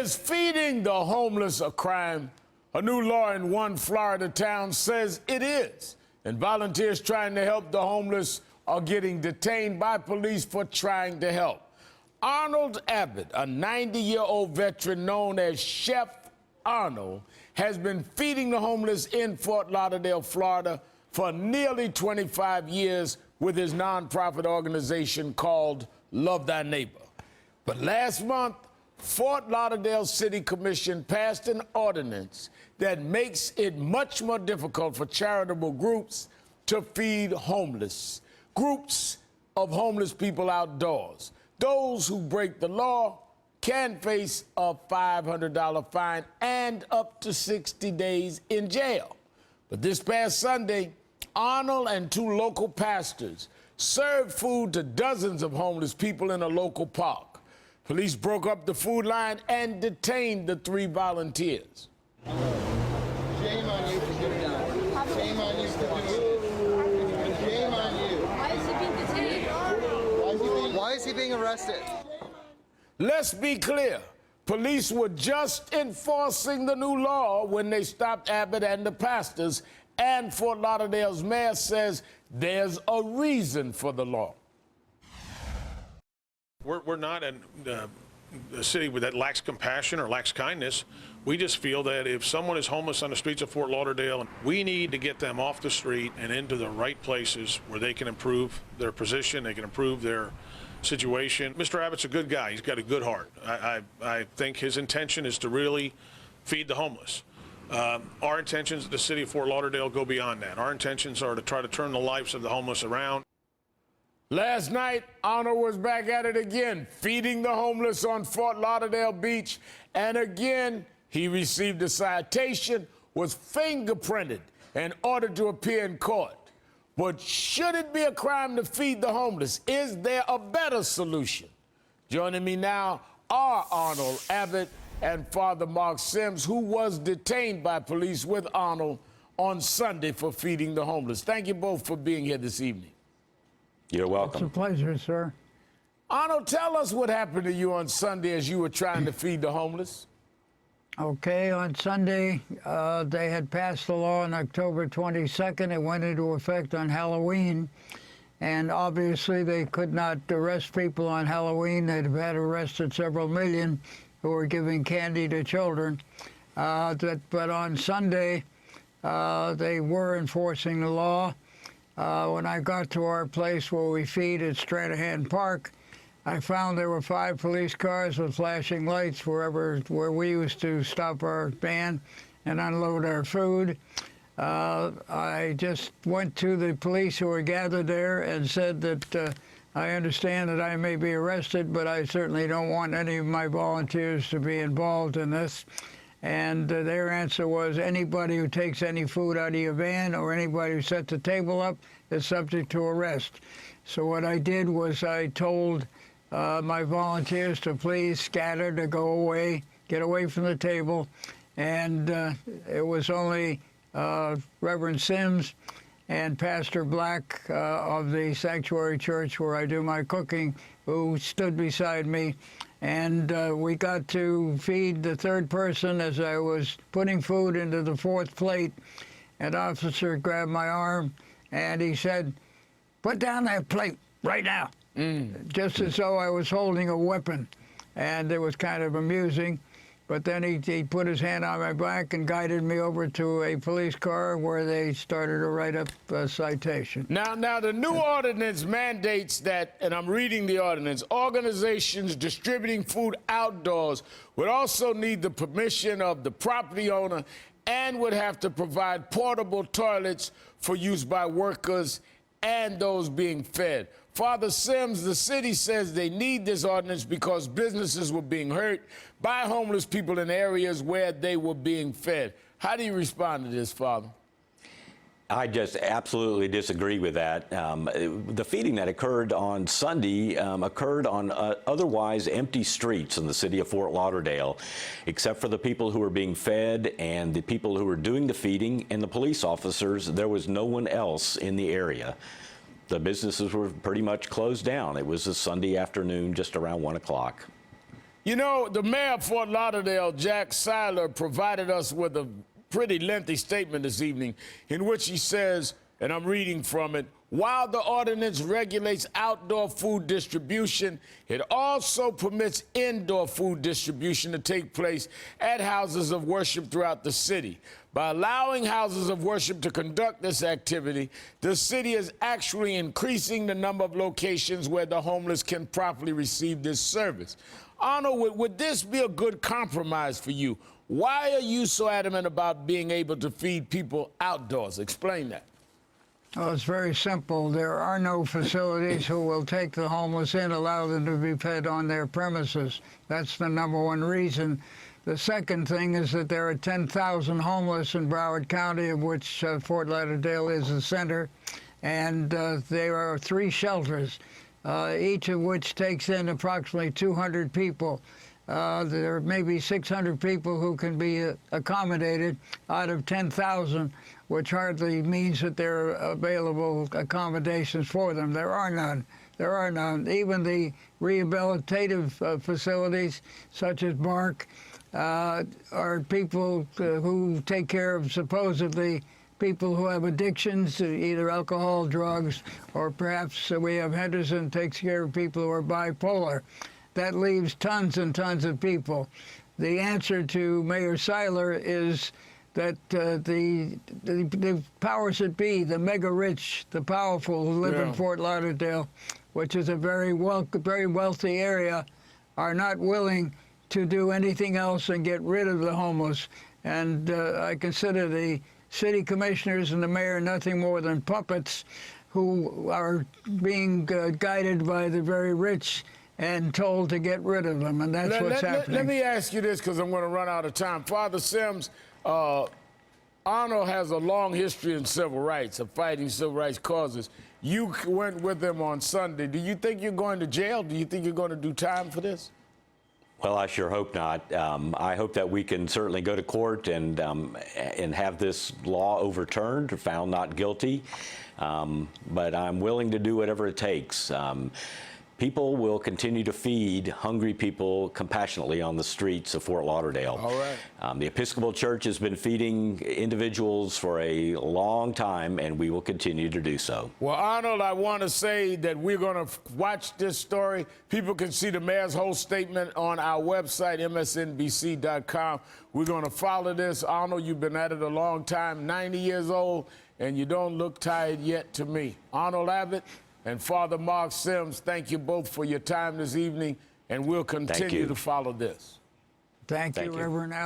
Is feeding the homeless a crime? A new law in one Florida town says it is. And volunteers trying to help the homeless are getting detained by police for trying to help. Arnold Abbott, a 90-year-old veteran known as Chef Arnold, has been feeding the homeless in Fort Lauderdale, Florida for nearly 25 years with his nonprofit organization called Love Thy Neighbor. But last month, Fort Lauderdale City Commission passed an ordinance that makes it much more difficult for charitable groups to feed homeless, groups of homeless people outdoors. Those who break the law can face a $500 fine and up to 60 days in jail. But this past Sunday, Arnold and two local pastors served food to dozens of homeless people in a local park. Police broke up the food line and detained the three volunteers. Shame on you for doing that. Shame on you for doing it. Shame on you. Why is he being detained? Why is he being arrested? Let's be clear. Police were just enforcing the new law when they stopped Abbott and the pastors, and Fort Lauderdale's mayor says there's a reason for the law. We're not a city that lacks compassion or lacks kindness. We just feel that if someone is homeless on the streets of Fort Lauderdale, we need to get them off the street and into the right places where they can improve their position, they can improve their situation. Mr. Abbott's a good guy. He's got a good heart. I think his intention is to really feed the homeless. Our intentions at the city of Fort Lauderdale go beyond that. Our intentions are to try to turn the lives of the homeless around. Last night, Arnold was back at it again, feeding the homeless on Fort Lauderdale Beach. And again, he received a citation, was fingerprinted, and ordered to appear in court. But should it be a crime to feed the homeless? Is there a better solution? Joining me now are Arnold Abbott and Father Mark Sims, who was detained by police with Arnold on Sunday for feeding the homeless. Thank you both for being here this evening. You're welcome. It's a pleasure, sir. Arnold, tell us what happened to you on Sunday as you were trying to feed the homeless. Okay, on Sunday, they had passed the law on October 22nd. It went into effect on Halloween. And obviously, they could not arrest people on Halloween. They'd have had arrested several million who were giving candy to children. But on Sunday, they were enforcing the law. When I got to our place where we feed at Stranahan Park, I found there were 5 police cars with flashing lights where we used to stop our van and unload our food. I just went to the police who were gathered there and said that I understand that I may be arrested, but I certainly don't want any of my volunteers to be involved in this. And their answer was, anybody who takes any food out of your van or anybody who sets the table up is subject to arrest. So what I did was I told my volunteers to please scatter, to go away, get away from the table. And it was only Reverend Sims and Pastor Black of the Sanctuary Church, where I do my cooking, who stood beside me. And we got to feed the third person as I was putting food into the 4th plate. An officer grabbed my arm and he said, "Put down that plate right now." Just as though I was holding a weapon. And it was kind of amusing. But then he put his hand on my back and guided me over to a police car where they started to write up a citation. Now the new ordinance mandates that, and I'm reading the ordinance, organizations distributing food outdoors would also need the permission of the property owner and would have to provide portable toilets for use by workers and those being fed. Father Sims, the city says they need this ordinance because businesses were being hurt by homeless people in areas where they were being fed. How do you respond to this, Father? I just absolutely disagree with that. The feeding that occurred on Sunday occurred on otherwise empty streets in the city of Fort Lauderdale, except for the people who were being fed and the people who were doing the feeding and the police officers. There was no one else in the area. The businesses were pretty much closed down. It was a Sunday afternoon, just around 1 o'clock. You know, the mayor of Fort Lauderdale, Jack Seiler, provided us with a pretty lengthy statement this evening in which he says, and I'm reading from it, while the ordinance regulates outdoor food distribution, it also permits indoor food distribution to take place at houses of worship throughout the city. By allowing houses of worship to conduct this activity, the city is actually increasing the number of locations where the homeless can properly receive this service. Arnold, would this be a good compromise for you? Why are you so adamant about being able to feed people outdoors? Explain that. Well, it's very simple. There are no facilities who will take the homeless in, allow them to be fed on their premises. That's the number one reason. The second thing is that there are 10,000 homeless in Broward County, of which Fort Lauderdale is the center, and there are 3 shelters, each of which takes in approximately 200 people. There may be 600 people who can be accommodated out of 10,000, which hardly means that there are available accommodations for them. There are none. There are none. Even the rehabilitative facilities, such as BARC, are people who take care of supposedly people who have addictions, either alcohol, drugs, or perhaps we have Henderson takes care of people who are bipolar. That leaves tons and tons of people. The answer to Mayor Seiler is that the powers that be, the mega rich, the powerful who live in Fort Lauderdale, which is a very wealthy area, are not willing to do anything else and get rid of the homeless. And I consider the city commissioners and the mayor nothing more than puppets who are being guided by the very rich and told to get rid of them, and that's what's happening. Let me ask you this, because I'm going to run out of time. Father Sims, Arnold has a long history in civil rights, of fighting civil rights causes. You went with him on Sunday. Do you think you're going to jail? Do you think you're going to do time for this? Well, I sure hope not. I hope that we can certainly go to court and have this law overturned or found not guilty. But I'm willing to do whatever it takes. People will continue to feed hungry people compassionately on the streets of Fort Lauderdale. All right. The Episcopal Church has been feeding individuals for a long time, and we will continue to do so. Well, Arnold, I want to say that we're going to watch this story. People can see the mayor's whole statement on our website, msnbc.com. We're going to follow this. Arnold, you've been at it a long time, 90 years old, and you don't look tired yet to me. Arnold Abbott and Father Mark Sims, thank you both for your time this evening, and we'll continue to follow this. Thank you, Reverend Al.